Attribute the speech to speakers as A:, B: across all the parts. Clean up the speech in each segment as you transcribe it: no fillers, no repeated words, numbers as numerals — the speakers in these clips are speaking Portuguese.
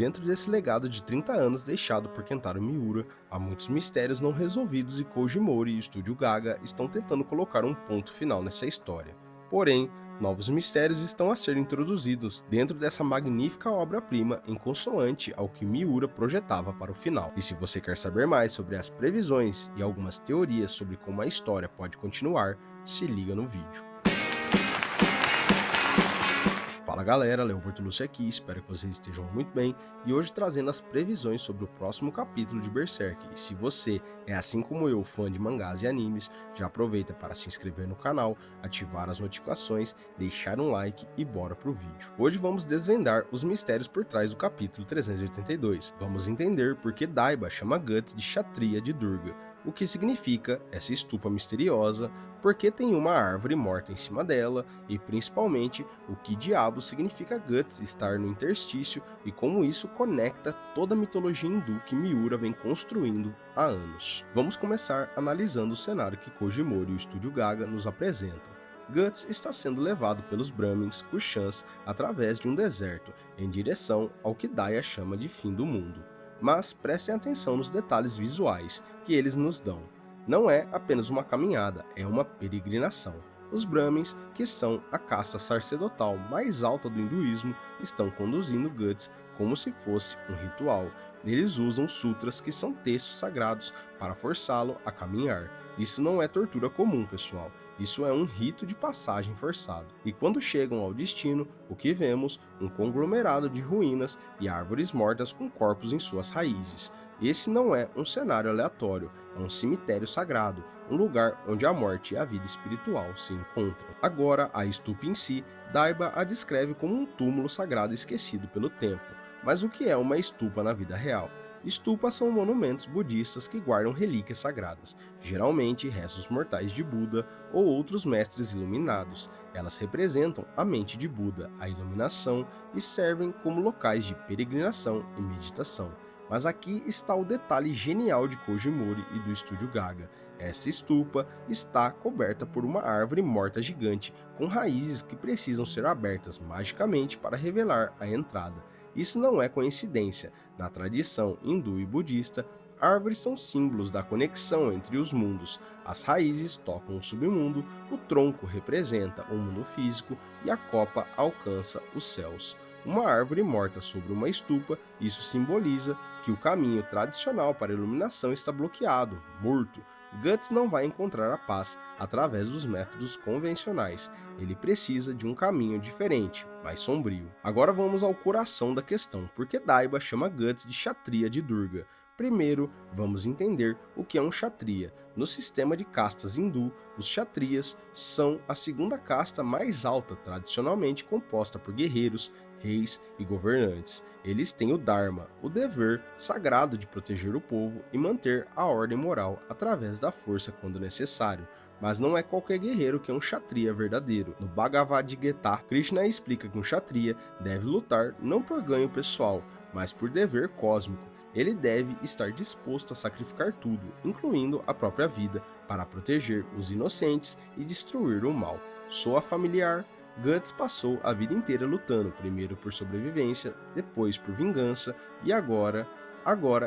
A: Dentro desse legado de 30 anos deixado por Kentaro Miura, há muitos mistérios não resolvidos e Koji Mori e o estúdio Gaga estão tentando colocar um ponto final nessa história. Porém, novos mistérios estão a ser introduzidos dentro dessa magnífica obra-prima em consoante ao que Miura projetava para o final. E se você quer saber mais sobre as previsões e algumas teorias sobre como a história pode continuar, se liga no vídeo. Fala galera, Leopoldo Lúcio aqui, espero que vocês estejam muito bem e hoje trazendo as previsões sobre o próximo capítulo de Berserk. E se você é assim como eu, fã de mangás e animes, já aproveita para se inscrever no canal, ativar as notificações, deixar um like e bora pro vídeo. Hoje vamos desvendar os mistérios por trás do capítulo 382. Vamos entender por que Daiba chama Guts de Kshatriya de Durga, o que significa essa estupa misteriosa, porque tem uma árvore morta em cima dela e principalmente o que diabos significa Guts estar no interstício e como isso conecta toda a mitologia hindu que Miura vem construindo há anos. Vamos começar analisando o cenário que Koji Mori e o estúdio Gaga nos apresentam. Guts está sendo levado pelos Brahmins Kushans através de um deserto, em direção ao que Daya chama de fim do mundo. Mas prestem atenção nos detalhes visuais que eles nos dão. Não é apenas uma caminhada, é uma peregrinação. Os Brahmins, que são a casta sacerdotal mais alta do hinduísmo, estão conduzindo Guts como se fosse um ritual. Eles usam sutras, que são textos sagrados, para forçá-lo a caminhar. Isso não é tortura comum, pessoal. Isso é um rito de passagem forçado. E quando chegam ao destino, o que vemos? Um conglomerado de ruínas e árvores mortas com corpos em suas raízes. Esse não é um cenário aleatório, é um cemitério sagrado, um lugar onde a morte e a vida espiritual se encontram. Agora, a estupa em si, Daiba a descreve como um túmulo sagrado esquecido pelo tempo. Mas o que é uma estupa na vida real? Estupas são monumentos budistas que guardam relíquias sagradas, geralmente restos mortais de Buda ou outros mestres iluminados. Elas representam a mente de Buda, a iluminação, e servem como locais de peregrinação e meditação. Mas aqui está o detalhe genial de Koji Mori e do estúdio Gaga. Esta estupa está coberta por uma árvore morta gigante, com raízes que precisam ser abertas magicamente para revelar a entrada. Isso não é coincidência. Na tradição hindu e budista, árvores são símbolos da conexão entre os mundos. As raízes tocam o submundo, o tronco representa o mundo físico e a copa alcança os céus. Uma árvore morta sobre uma estupa, isso simboliza que o caminho tradicional para a iluminação está bloqueado, morto. Guts não vai encontrar a paz através dos métodos convencionais. Ele precisa de um caminho diferente, mais sombrio. Agora vamos ao coração da questão, porque Daiba chama Guts de Kshatriya de Durga. Primeiro, vamos entender o que é um Kshatriya. No sistema de castas hindu, os Kshatriyas são a segunda casta mais alta, tradicionalmente composta por guerreiros, reis e governantes. Eles têm o Dharma, o dever sagrado de proteger o povo e manter a ordem moral através da força quando necessário. Mas não é qualquer guerreiro que é um Kshatriya verdadeiro. No Bhagavad Gita, Krishna explica que um Kshatriya deve lutar não por ganho pessoal, mas por dever cósmico. Ele deve estar disposto a sacrificar tudo, incluindo a própria vida, para proteger os inocentes e destruir o mal. Soa familiar? Guts passou a vida inteira lutando, primeiro por sobrevivência, depois por vingança e agora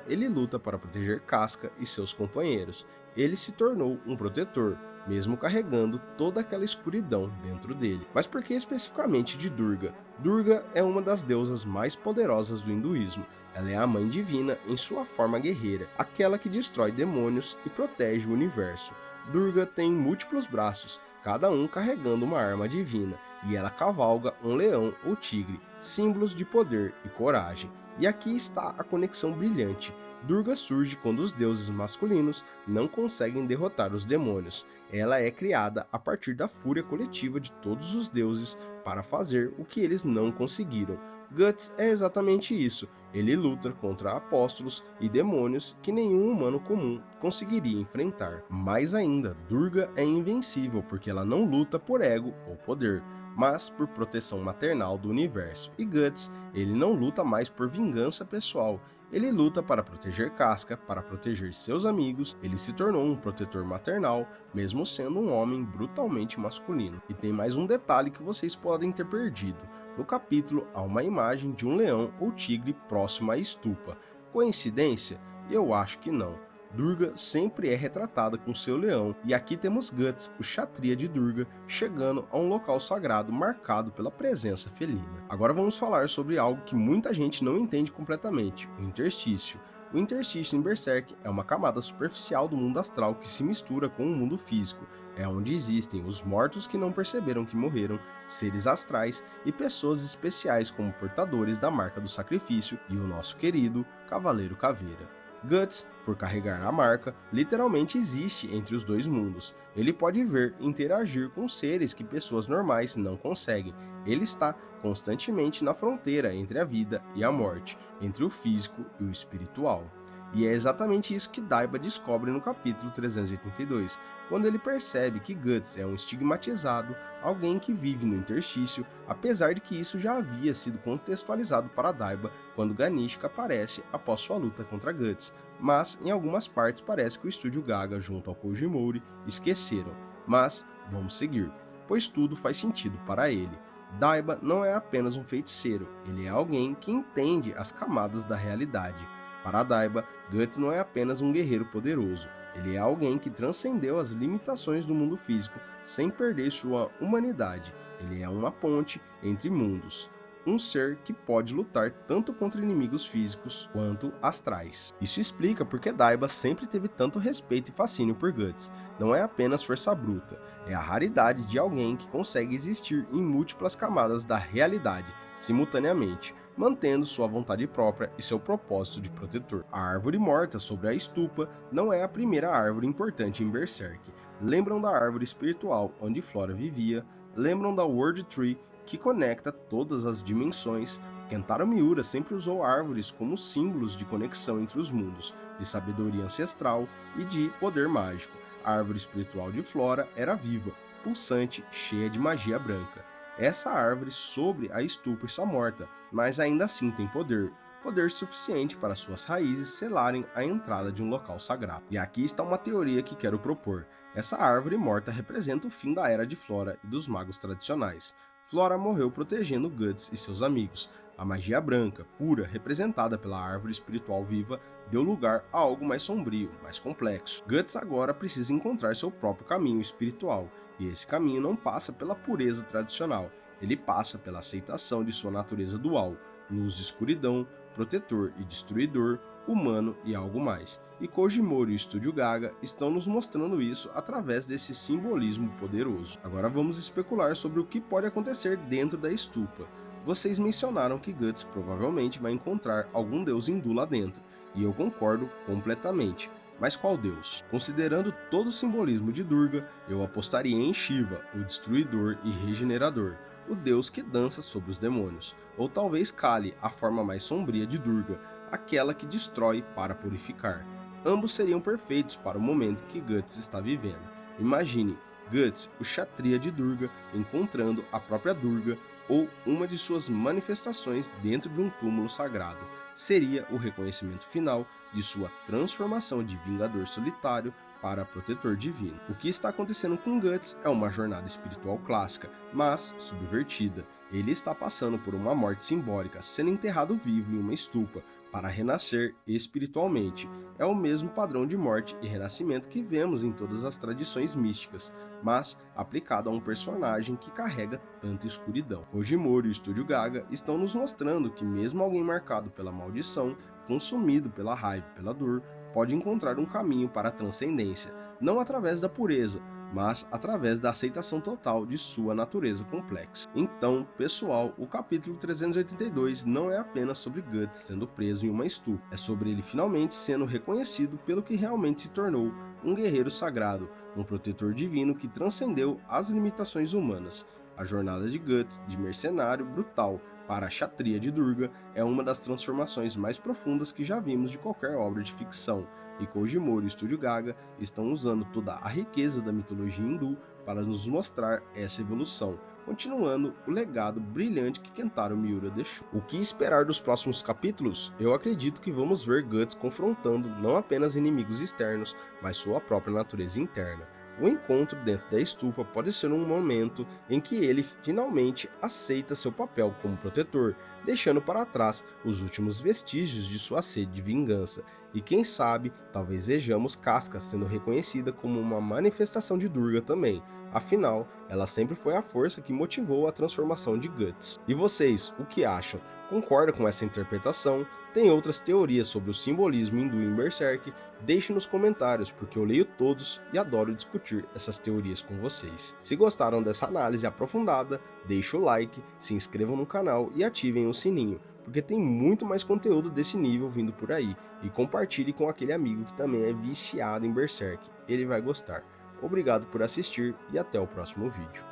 A: ele luta para proteger Casca e seus companheiros. Ele se tornou um protetor, mesmo carregando toda aquela escuridão dentro dele. Mas por que especificamente de Durga? Durga é uma das deusas mais poderosas do hinduísmo. Ela é a mãe divina em sua forma guerreira, aquela que destrói demônios e protege o universo. Durga tem múltiplos braços, cada um carregando uma arma divina, e ela cavalga um leão ou tigre, símbolos de poder e coragem. E aqui está a conexão brilhante. Durga surge quando os deuses masculinos não conseguem derrotar os demônios. Ela é criada a partir da fúria coletiva de todos os deuses para fazer o que eles não conseguiram. Guts é exatamente isso. Ele luta contra apóstolos e demônios que nenhum humano comum conseguiria enfrentar. Mais ainda, Durga é invencível porque ela não luta por ego ou poder, mas por proteção maternal do universo. E Guts, ele não luta mais por vingança pessoal. Ele luta para proteger Casca, para proteger seus amigos. Ele se tornou um protetor maternal, mesmo sendo um homem brutalmente masculino. E tem mais um detalhe que vocês podem ter perdido. No capítulo há uma imagem de um leão ou tigre próximo à estupa. Coincidência? Eu acho que não. Durga sempre é retratada com seu leão, e aqui temos Guts, o Kshatriya de Durga, chegando a um local sagrado marcado pela presença felina. Agora vamos falar sobre algo que muita gente não entende completamente, o interstício. O interstício em Berserk é uma camada superficial do mundo astral que se mistura com o mundo físico. É onde existem os mortos que não perceberam que morreram, seres astrais e pessoas especiais como portadores da marca do sacrifício e o nosso querido Cavaleiro Caveira. Guts, por carregar a marca, literalmente existe entre os dois mundos. Ele pode ver e interagir com seres que pessoas normais não conseguem. Ele está constantemente na fronteira entre a vida e a morte, entre o físico e o espiritual. E é exatamente isso que Daiba descobre no capítulo 382, quando ele percebe que Guts é um estigmatizado, alguém que vive no interstício, apesar de que isso já havia sido contextualizado para Daiba quando Ganishka aparece após sua luta contra Guts, mas em algumas partes parece que o estúdio Gaga junto ao Koji Mori esqueceram. Mas vamos seguir, pois tudo faz sentido para ele. Daiba não é apenas um feiticeiro, ele é alguém que entende as camadas da realidade. Para Daiba, Guts não é apenas um guerreiro poderoso, ele é alguém que transcendeu as limitações do mundo físico sem perder sua humanidade. Ele é uma ponte entre mundos, um ser que pode lutar tanto contra inimigos físicos quanto astrais. Isso explica porque Daiba sempre teve tanto respeito e fascínio por Guts. Não é apenas força bruta, é a raridade de alguém que consegue existir em múltiplas camadas da realidade simultaneamente, mantendo sua vontade própria e seu propósito de protetor. A árvore morta sobre a estupa não é a primeira árvore importante em Berserk. Lembram da árvore espiritual onde Flora vivia? Lembram da World Tree que conecta todas as dimensões? Kentaro Miura sempre usou árvores como símbolos de conexão entre os mundos, de sabedoria ancestral e de poder mágico. A árvore espiritual de Flora era viva, pulsante, cheia de magia branca. Essa árvore sobre a estupa está morta, mas ainda assim tem poder. Poder suficiente para suas raízes selarem a entrada de um local sagrado. E aqui está uma teoria que quero propor. Essa árvore morta representa o fim da era de Flora e dos magos tradicionais. Flora morreu protegendo Guts e seus amigos. A magia branca, pura, representada pela árvore espiritual viva, deu lugar a algo mais sombrio, mais complexo. Guts agora precisa encontrar seu próprio caminho espiritual, e esse caminho não passa pela pureza tradicional, ele passa pela aceitação de sua natureza dual, luz e escuridão, protetor e destruidor, humano e algo mais. E Koji Mori e o Estúdio Gaga estão nos mostrando isso através desse simbolismo poderoso. Agora vamos especular sobre o que pode acontecer dentro da estupa. Vocês mencionaram que Guts provavelmente vai encontrar algum deus hindu lá dentro, e eu concordo completamente. Mas qual deus? Considerando todo o simbolismo de Durga, eu apostaria em Shiva, o destruidor e regenerador, o deus que dança sobre os demônios, ou talvez Kali, a forma mais sombria de Durga, aquela que destrói para purificar. Ambos seriam perfeitos para o momento que Guts está vivendo. Imagine Guts, o Kshatriya de Durga, encontrando a própria Durga ou uma de suas manifestações dentro de um túmulo sagrado. Seria o reconhecimento final de sua transformação de Vingador Solitário para Protetor Divino. O que está acontecendo com Guts é uma jornada espiritual clássica, mas subvertida. Ele está passando por uma morte simbólica, sendo enterrado vivo em uma estupa, para renascer espiritualmente. É o mesmo padrão de morte e renascimento que vemos em todas as tradições místicas, mas aplicado a um personagem que carrega tanta escuridão. Koji Mori e o Estúdio Gaga estão nos mostrando que mesmo alguém marcado pela maldição, consumido pela raiva e pela dor, pode encontrar um caminho para a transcendência, não através da pureza, mas através da aceitação total de sua natureza complexa. Então, pessoal, o capítulo 382 não é apenas sobre Guts sendo preso em uma estupa, é sobre ele finalmente sendo reconhecido pelo que realmente se tornou, um guerreiro sagrado, um protetor divino que transcendeu as limitações humanas. A jornada de Guts, de mercenário brutal para a Kshatriya de Durga, é uma das transformações mais profundas que já vimos de qualquer obra de ficção, e Koji Mori e o Estúdio Gaga estão usando toda a riqueza da mitologia hindu para nos mostrar essa evolução, continuando o legado brilhante que Kentaro Miura deixou. O que esperar dos próximos capítulos? Eu acredito que vamos ver Guts confrontando não apenas inimigos externos, mas sua própria natureza interna. O encontro dentro da estufa pode ser um momento em que ele finalmente aceita seu papel como protetor, deixando para trás os últimos vestígios de sua sede de vingança. E quem sabe, talvez vejamos Casca sendo reconhecida como uma manifestação de Durga também. Afinal, ela sempre foi a força que motivou a transformação de Guts. E vocês, o que acham? Concorda com essa interpretação? Tem outras teorias sobre o simbolismo hindu em Berserk? Deixe nos comentários, porque eu leio todos e adoro discutir essas teorias com vocês. Se gostaram dessa análise aprofundada, deixe o like, se inscrevam no canal e ativem o sininho, porque tem muito mais conteúdo desse nível vindo por aí. E compartilhe com aquele amigo que também é viciado em Berserk, ele vai gostar. Obrigado por assistir e até o próximo vídeo.